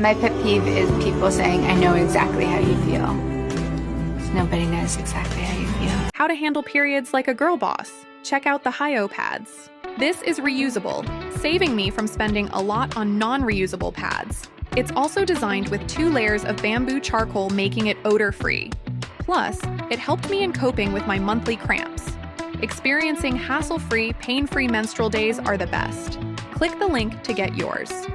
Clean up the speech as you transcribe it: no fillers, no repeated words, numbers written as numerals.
My pet peeve is people saying, I know exactly how you feel. 'Cause nobody knows exactly how you feel. How to handle periods like a girl boss. Check out the Hyo pads. This is reusable, saving me from spending a lot on non-reusable pads. It's also designed with 2 layers of bamboo charcoal, making it odor-free. Plus, it helped me in coping with my monthly cramps. Experiencing hassle-free, pain-free menstrual days are the best. Click the link to get yours.